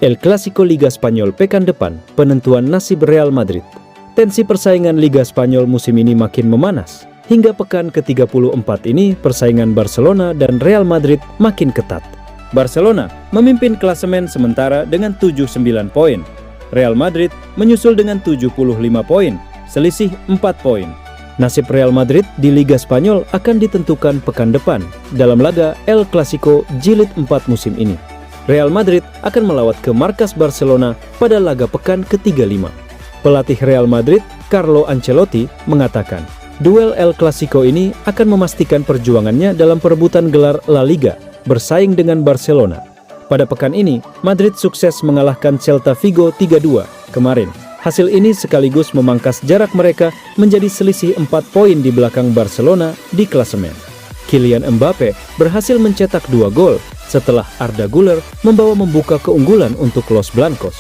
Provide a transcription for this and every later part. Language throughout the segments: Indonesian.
El Clasico Liga Spanyol pekan depan, penentuan nasib Real Madrid. Tensi persaingan Liga Spanyol musim ini makin memanas. Hingga pekan ke-34 ini, persaingan Barcelona dan Real Madrid makin ketat. Barcelona memimpin klasemen sementara dengan 79 poin. Real Madrid menyusul dengan 75 poin, selisih 4 poin. Nasib Real Madrid di Liga Spanyol akan ditentukan pekan depan dalam laga El Clasico Jilid 4 musim ini. Real Madrid akan melawat ke markas Barcelona pada laga pekan ke-35. Pelatih Real Madrid, Carlo Ancelotti, mengatakan, duel El Clasico ini akan memastikan perjuangannya dalam perebutan gelar La Liga, bersaing dengan Barcelona. Pada pekan ini, Madrid sukses mengalahkan Celta Vigo 3-2 kemarin. Hasil ini sekaligus memangkas jarak mereka menjadi selisih 4 poin di belakang Barcelona di klasemen. Kylian Mbappe berhasil mencetak 2 gol setelah Arda Güler membuka keunggulan untuk Los Blancos.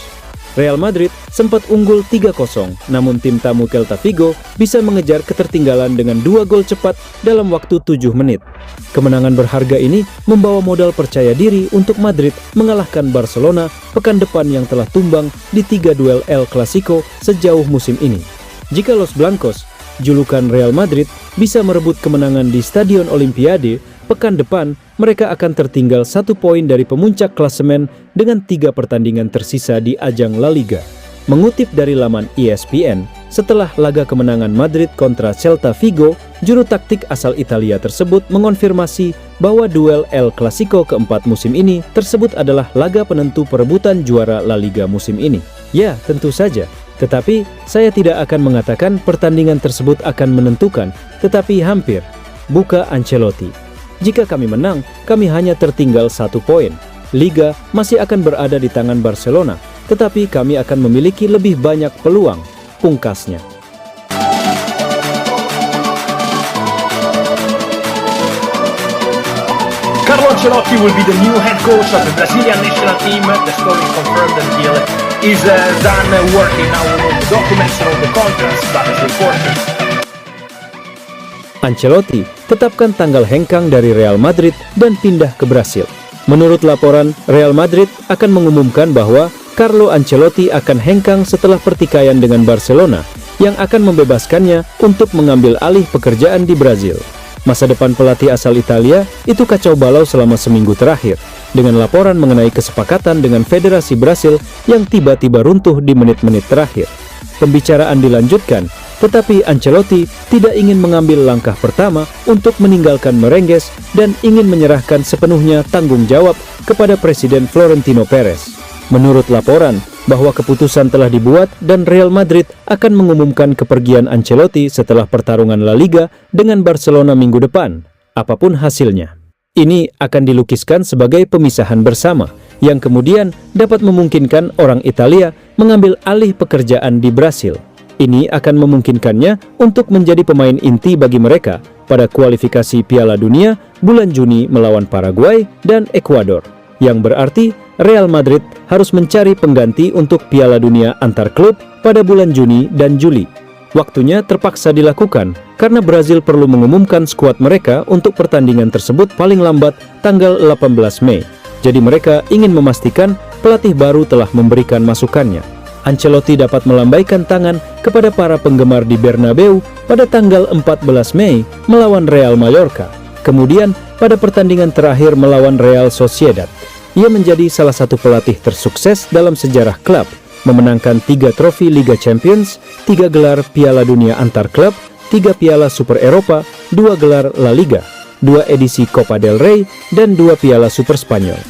Real Madrid sempat unggul 3-0, namun tim tamu Celta Vigo bisa mengejar ketertinggalan dengan 2 gol cepat dalam waktu 7 menit. Kemenangan berharga ini membawa modal percaya diri untuk Madrid mengalahkan Barcelona pekan depan yang telah tumbang di 3 duel El Clasico sejauh musim ini. Jika Los Blancos, julukan Real Madrid, bisa merebut kemenangan di Stadion Olimpiade, pekan depan mereka akan tertinggal 1 poin dari pemuncak klasemen dengan 3 pertandingan tersisa di ajang La Liga. Mengutip dari laman ESPN, setelah laga kemenangan Madrid kontra Celta Vigo, juru taktik asal Italia tersebut mengonfirmasi bahwa duel El Clasico keempat musim ini tersebut adalah laga penentu perebutan juara La Liga musim ini. Ya, tentu saja. Tetapi, saya tidak akan mengatakan pertandingan tersebut akan menentukan, tetapi hampir. Buka Ancelotti. Jika kami menang, kami hanya tertinggal 1 poin. Liga masih akan berada di tangan Barcelona, tetapi kami akan memiliki lebih banyak peluang, pungkasnya. Carlo Ancelotti will be the new head coach of the Brazilian national team. The story confirmed that the deal is done, working now on all the documents and all the contracts, but as reported. Ancelotti tetapkan tanggal hengkang dari Real Madrid dan pindah ke Brasil. Menurut laporan, Real Madrid akan mengumumkan bahwa Carlo Ancelotti akan hengkang setelah pertikaian dengan Barcelona yang akan membebaskannya untuk mengambil alih pekerjaan di Brazil. Masa depan pelatih asal Italia itu kacau balau selama seminggu terakhir, dengan laporan mengenai kesepakatan dengan Federasi Brasil yang tiba-tiba runtuh di menit-menit terakhir. Pembicaraan dilanjutkan, tetapi Ancelotti tidak ingin mengambil langkah pertama untuk meninggalkan Merengues dan ingin menyerahkan sepenuhnya tanggung jawab kepada Presiden Florentino Perez. Menurut laporan, bahwa keputusan telah dibuat dan Real Madrid akan mengumumkan kepergian Ancelotti setelah pertarungan La Liga dengan Barcelona minggu depan, apapun hasilnya. Ini akan dilukiskan sebagai pemisahan bersama, yang kemudian dapat memungkinkan orang Italia mengambil alih pekerjaan di Brasil. Ini akan memungkinkannya untuk menjadi pemain inti bagi mereka pada kualifikasi Piala Dunia bulan Juni melawan Paraguay dan Ekuador, yang berarti Real Madrid harus mencari pengganti untuk Piala Dunia antar klub pada bulan Juni dan Juli. Waktunya terpaksa dilakukan karena Brazil perlu mengumumkan skuad mereka untuk pertandingan tersebut paling lambat tanggal 18 Mei. Jadi mereka ingin memastikan pelatih baru telah memberikan masukannya. Ancelotti dapat melambaikan tangan kepada para penggemar di Bernabeu pada tanggal 14 Mei melawan Real Mallorca. Kemudian pada pertandingan terakhir melawan Real Sociedad, ia menjadi salah satu pelatih tersukses dalam sejarah klub, memenangkan 3 trofi Liga Champions, 3 gelar Piala Dunia antar klub, 3 Piala Super Eropa, 2 gelar La Liga, 2 edisi Copa del Rey, dan 2 Piala Super Spanyol.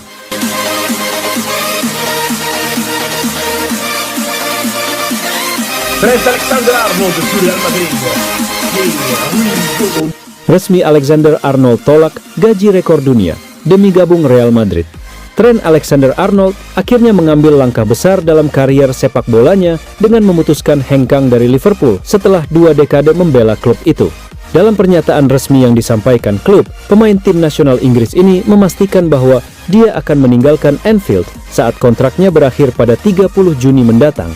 Alexander-Arnold to Real Madrid. Resmi Alexander-Arnold tolak gaji rekor dunia demi gabung Real Madrid. Trent Alexander-Arnold akhirnya mengambil langkah besar dalam karier sepak bolanya dengan memutuskan hengkang dari Liverpool setelah 2 dekade membela klub itu. Dalam pernyataan resmi yang disampaikan klub, pemain tim nasional Inggris ini memastikan bahwa dia akan meninggalkan Anfield saat kontraknya berakhir pada 30 Juni mendatang.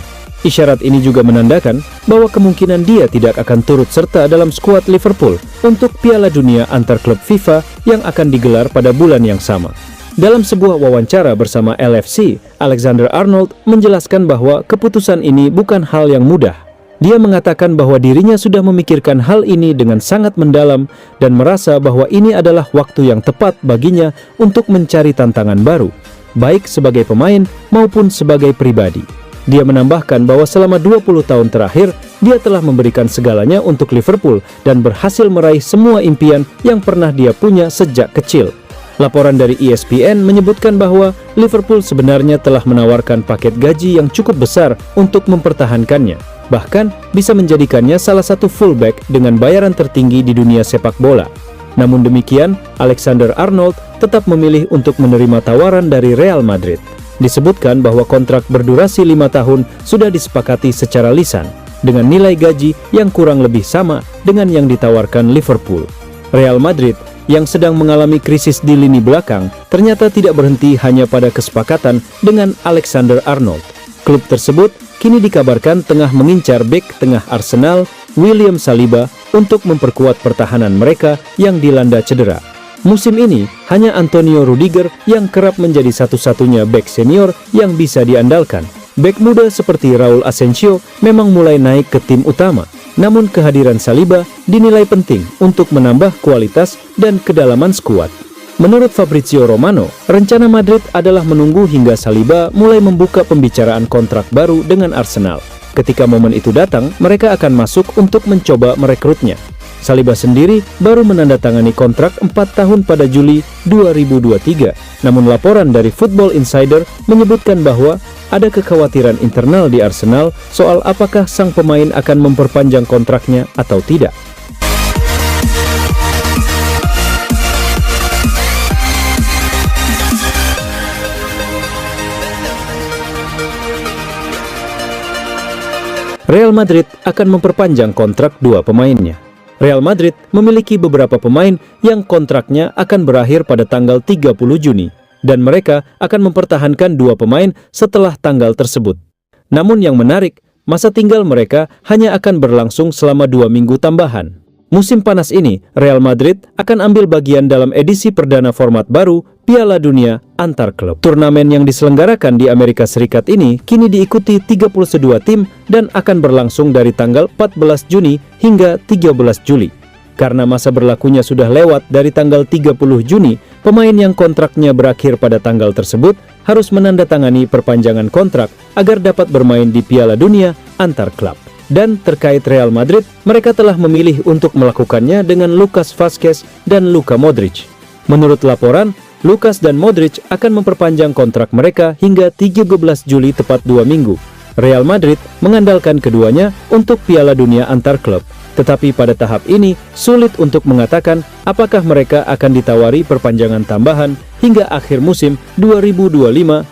Isyarat ini juga menandakan bahwa kemungkinan dia tidak akan turut serta dalam skuad Liverpool untuk Piala Dunia antar klub FIFA yang akan digelar pada bulan yang sama. Dalam sebuah wawancara bersama LFC, Alexander-Arnold menjelaskan bahwa keputusan ini bukan hal yang mudah. Dia mengatakan bahwa dirinya sudah memikirkan hal ini dengan sangat mendalam dan merasa bahwa ini adalah waktu yang tepat baginya untuk mencari tantangan baru, baik sebagai pemain maupun sebagai pribadi. Dia menambahkan bahwa selama 20 tahun terakhir, dia telah memberikan segalanya untuk Liverpool dan berhasil meraih semua impian yang pernah dia punya sejak kecil. Laporan dari ESPN menyebutkan bahwa Liverpool sebenarnya telah menawarkan paket gaji yang cukup besar untuk mempertahankannya, bahkan bisa menjadikannya salah satu fullback dengan bayaran tertinggi di dunia sepak bola. Namun demikian, Alexander-Arnold tetap memilih untuk menerima tawaran dari Real Madrid. Disebutkan bahwa kontrak berdurasi 5 tahun sudah disepakati secara lisan, dengan nilai gaji yang kurang lebih sama dengan yang ditawarkan Liverpool. Real Madrid yang sedang mengalami krisis di lini belakang ternyata tidak berhenti hanya pada kesepakatan dengan Alexander-Arnold. Klub tersebut kini dikabarkan tengah mengincar bek tengah Arsenal, William Saliba, untuk memperkuat pertahanan mereka yang dilanda cedera. Musim ini, hanya Antonio Rudiger yang kerap menjadi satu-satunya bek senior yang bisa diandalkan. Bek muda seperti Raul Asensio memang mulai naik ke tim utama. Namun kehadiran Saliba dinilai penting untuk menambah kualitas dan kedalaman skuad. Menurut Fabrizio Romano, rencana Madrid adalah menunggu hingga Saliba mulai membuka pembicaraan kontrak baru dengan Arsenal. Ketika momen itu datang, mereka akan masuk untuk mencoba merekrutnya. Saliba sendiri baru menandatangani kontrak 4 tahun pada Juli 2023. Namun laporan dari Football Insider menyebutkan bahwa ada kekhawatiran internal di Arsenal soal apakah sang pemain akan memperpanjang kontraknya atau tidak. Real Madrid akan memperpanjang kontrak dua pemainnya. Real Madrid memiliki beberapa pemain yang kontraknya akan berakhir pada tanggal 30 Juni. Dan mereka akan mempertahankan dua pemain setelah tanggal tersebut. Namun yang menarik, masa tinggal mereka hanya akan berlangsung selama 2 minggu tambahan. Musim panas ini, Real Madrid akan ambil bagian dalam edisi perdana format baru Piala Dunia antar klub. Turnamen yang diselenggarakan di Amerika Serikat ini kini diikuti 32 tim dan akan berlangsung dari tanggal 14 Juni hingga 13 Juli. Karena masa berlakunya sudah lewat dari tanggal 30 Juni, pemain yang kontraknya berakhir pada tanggal tersebut harus menandatangani perpanjangan kontrak agar dapat bermain di Piala Dunia antar klub. Dan terkait Real Madrid, mereka telah memilih untuk melakukannya dengan Lucas Vazquez dan Luka Modric. Menurut laporan, Lucas dan Modric akan memperpanjang kontrak mereka hingga 13 Juli tepat 2 minggu. Real Madrid mengandalkan keduanya untuk Piala Dunia antar klub. Tetapi pada tahap ini, sulit untuk mengatakan apakah mereka akan ditawari perpanjangan tambahan hingga akhir musim 2025-26.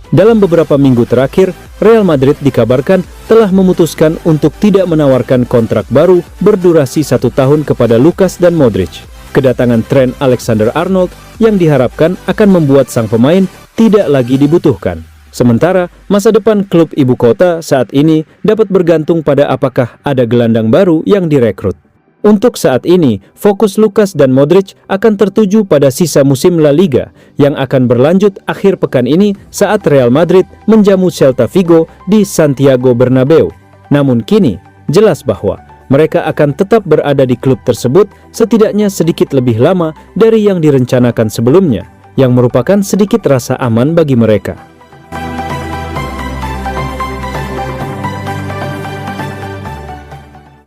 Dalam beberapa minggu terakhir, Real Madrid dikabarkan telah memutuskan untuk tidak menawarkan kontrak baru berdurasi 1 tahun kepada Lucas dan Modric. Kedatangan Trent Alexander-Arnold yang diharapkan akan membuat sang pemain tidak lagi dibutuhkan. Sementara, masa depan klub ibu kota saat ini dapat bergantung pada apakah ada gelandang baru yang direkrut. Untuk saat ini, fokus Lucas dan Modric akan tertuju pada sisa musim La Liga yang akan berlanjut akhir pekan ini saat Real Madrid menjamu Celta Vigo di Santiago Bernabeu. Namun kini, jelas bahwa mereka akan tetap berada di klub tersebut setidaknya sedikit lebih lama dari yang direncanakan sebelumnya, yang merupakan sedikit rasa aman bagi mereka.